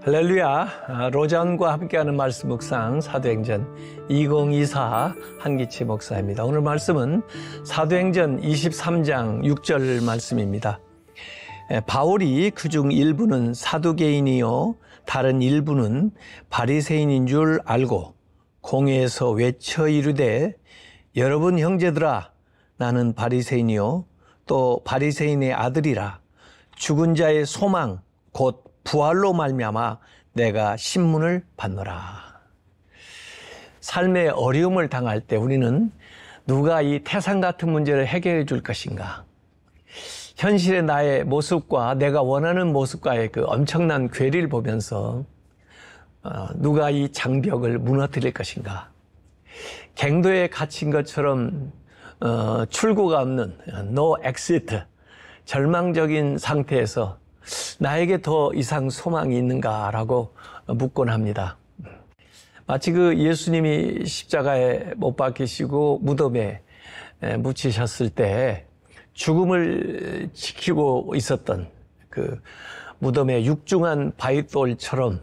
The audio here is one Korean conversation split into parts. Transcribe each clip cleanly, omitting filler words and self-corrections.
할렐루야. 로잔과 함께하는 말씀 묵상 사도행전 2024 한기치 목사입니다. 오늘 말씀은 사도행전 23장 6절 말씀입니다. 바울이 그중 일부는 사두개인이요 다른 일부는 바리새인인 줄 알고 공회에서 외쳐 이르되 여러분 형제들아 나는 바리새인이요 또 바리새인의 아들이라 죽은 자의 소망 곧 부활로 말미암아 내가 신문을 받노라. 삶의 어려움을 당할 때 우리는 누가 이 태산 같은 문제를 해결해 줄 것인가? 현실의 나의 모습과 내가 원하는 모습과의 그 엄청난 괴리를 보면서 누가 이 장벽을 무너뜨릴 것인가? 갱도에 갇힌 것처럼 출구가 없는 no exit, 절망적인 상태에서 나에게 더 이상 소망이 있는가라고 묻곤 합니다. 마치 그 예수님이 십자가에 못 박히시고 무덤에 묻히셨을 때 죽음을 지키고 있었던 그 무덤의 육중한 바위돌처럼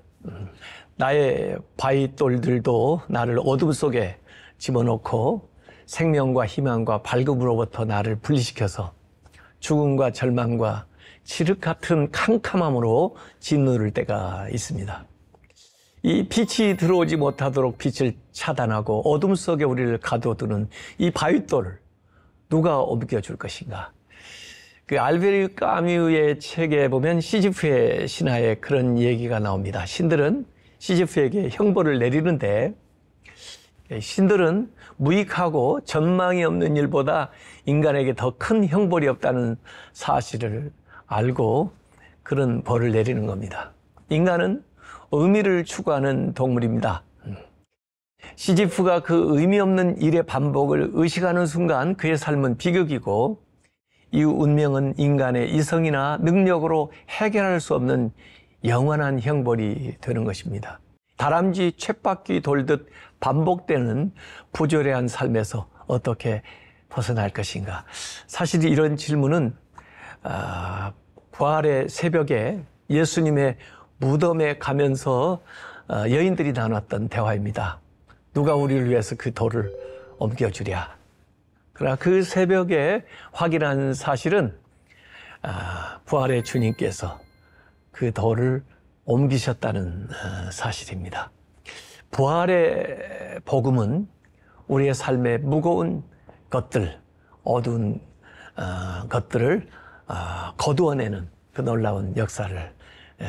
나의 바위돌들도 나를 어둠 속에 집어넣고 생명과 희망과 밝음으로부터 나를 분리시켜서 죽음과 절망과 칠흑 같은 캄캄함으로 짓누를 때가 있습니다. 이 빛이 들어오지 못하도록 빛을 차단하고 어둠 속에 우리를 가둬두는 이 바윗돌을 누가 옮겨줄 것인가? 그 알베르 까뮈의 책에 보면 시지프의 신화에 그런 얘기가 나옵니다. 신들은 시지프에게 형벌을 내리는데 신들은 무익하고 전망이 없는 일보다 인간에게 더 큰 형벌이 없다는 사실을 알고 그런 벌을 내리는 겁니다. 인간은 의미를 추구하는 동물입니다. 시지프가 그 의미 없는 일의 반복을 의식하는 순간 그의 삶은 비극이고 이 운명은 인간의 이성이나 능력으로 해결할 수 없는 영원한 형벌이 되는 것입니다. 다람쥐 쳇바퀴 돌듯 반복되는 부조리한 삶에서 어떻게 벗어날 것인가? 사실 이런 질문은 부활의 새벽에 예수님의 무덤에 가면서 여인들이 나눴던 대화입니다. 누가 우리를 위해서 그 돌을 옮겨주랴. 그러나 그 새벽에 확인한 사실은 부활의 주님께서 그 돌을 옮기셨다는 사실입니다. 부활의 복음은 우리의 삶의 무거운 것들, 어두운 것들을 거두어내는 그 놀라운 역사를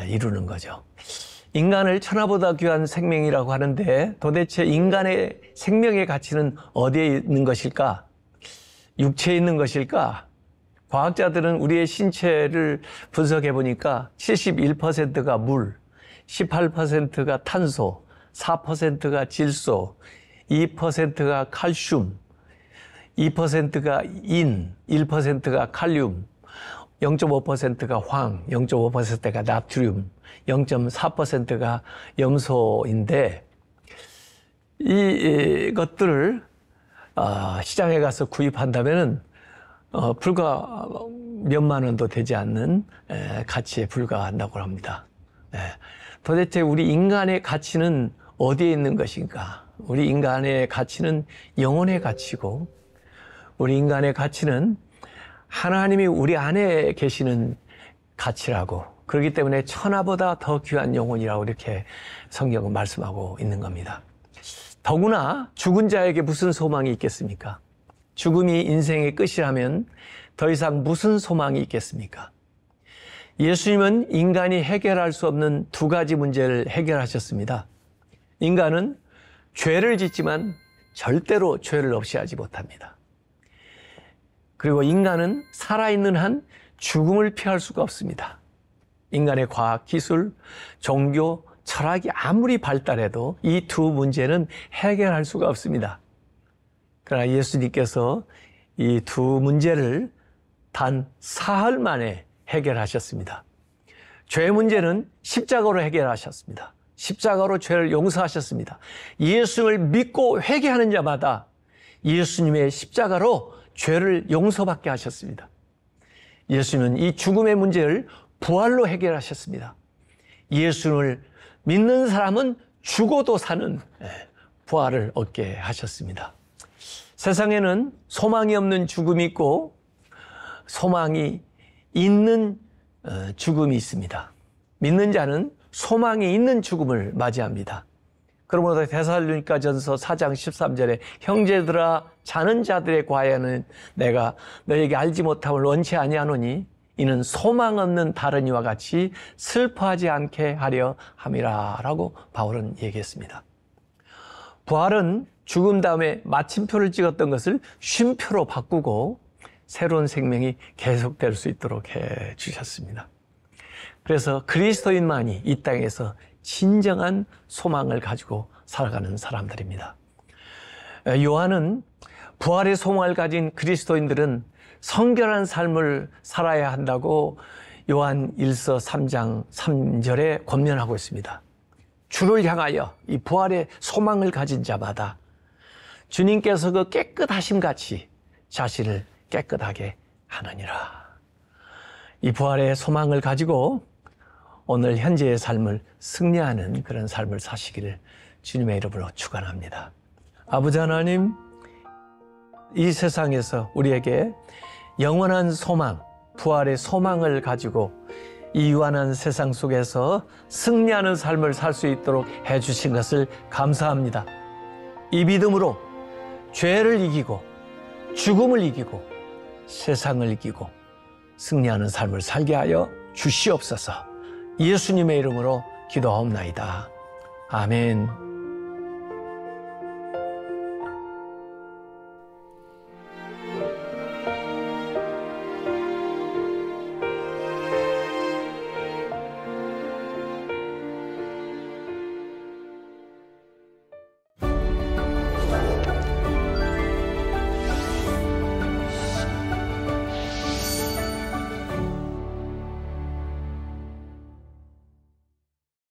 이루는 거죠. 인간을 천하보다 귀한 생명이라고 하는데 도대체 인간의 생명의 가치는 어디에 있는 것일까? 육체에 있는 것일까? 과학자들은 우리의 신체를 분석해 보니까 71%가 물, 18%가 탄소, 4%가 질소, 2%가 칼슘, 2%가 인, 1%가 칼륨, 0.5%가 황, 0.5%가 나트륨, 0.4%가 염소인데 이것들을 시장에 가서 구입한다면은 불과 몇만 원도 되지 않는 가치에 불과한다고 합니다. 도대체 우리 인간의 가치는 어디에 있는 것인가? 우리 인간의 가치는 영혼의 가치고 우리 인간의 가치는 하나님이 우리 안에 계시는 가치라고, 그렇기 때문에 천하보다 더 귀한 영혼이라고 이렇게 성경은 말씀하고 있는 겁니다. 더구나 죽은 자에게 무슨 소망이 있겠습니까? 죽음이 인생의 끝이라면 더 이상 무슨 소망이 있겠습니까? 예수님은 인간이 해결할 수 없는 두 가지 문제를 해결하셨습니다. 인간은 죄를 짓지만 절대로 죄를 없이 하지 못합니다. 그리고 인간은 살아있는 한 죽음을 피할 수가 없습니다. 인간의 과학, 기술, 종교, 철학이 아무리 발달해도 이 두 문제는 해결할 수가 없습니다. 그러나 예수님께서 이 두 문제를 단 사흘 만에 해결하셨습니다. 죄 문제는 십자가로 해결하셨습니다. 십자가로 죄를 용서하셨습니다. 예수님을 믿고 회개하는 자마다 예수님의 십자가로 죄를 용서받게 하셨습니다. 예수님은 이 죽음의 문제를 부활로 해결하셨습니다. 예수님을 믿는 사람은 죽어도 사는 부활을 얻게 하셨습니다. 세상에는 소망이 없는 죽음이 있고 소망이 있는 죽음이 있습니다. 믿는 자는 소망이 있는 죽음을 맞이합니다. 그러므로 데살로니가전서 4장 13절에 형제들아 자는 자들의 과에는 내가 너에게 알지 못함을 원치 아니하노니 이는 소망 없는 다른 이와 같이 슬퍼하지 않게 하려 함이라 라고 바울은 얘기했습니다. 부활은 죽음 다음에 마침표를 찍었던 것을 쉼표로 바꾸고 새로운 생명이 계속될 수 있도록 해 주셨습니다. 그래서 그리스도인만이 이 땅에서 진정한 소망을 가지고 살아가는 사람들입니다. 요한은 부활의 소망을 가진 그리스도인들은 성결한 삶을 살아야 한다고 요한 1서 3장 3절에 권면하고 있습니다. 주를 향하여 이 부활의 소망을 가진 자마다 주님께서 그 깨끗하심 같이 자신을 깨끗하게 하느니라. 이 부활의 소망을 가지고 오늘 현재의 삶을 승리하는 그런 삶을 사시기를 주님의 이름으로 축원합니다. 아버지 하나님, 이 세상에서 우리에게 영원한 소망, 부활의 소망을 가지고 이 유한한 세상 속에서 승리하는 삶을 살 수 있도록 해주신 것을 감사합니다. 이 믿음으로 죄를 이기고 죽음을 이기고 세상을 이기고 승리하는 삶을 살게 하여 주시옵소서. 예수님의 이름으로 기도하옵나이다. 아멘.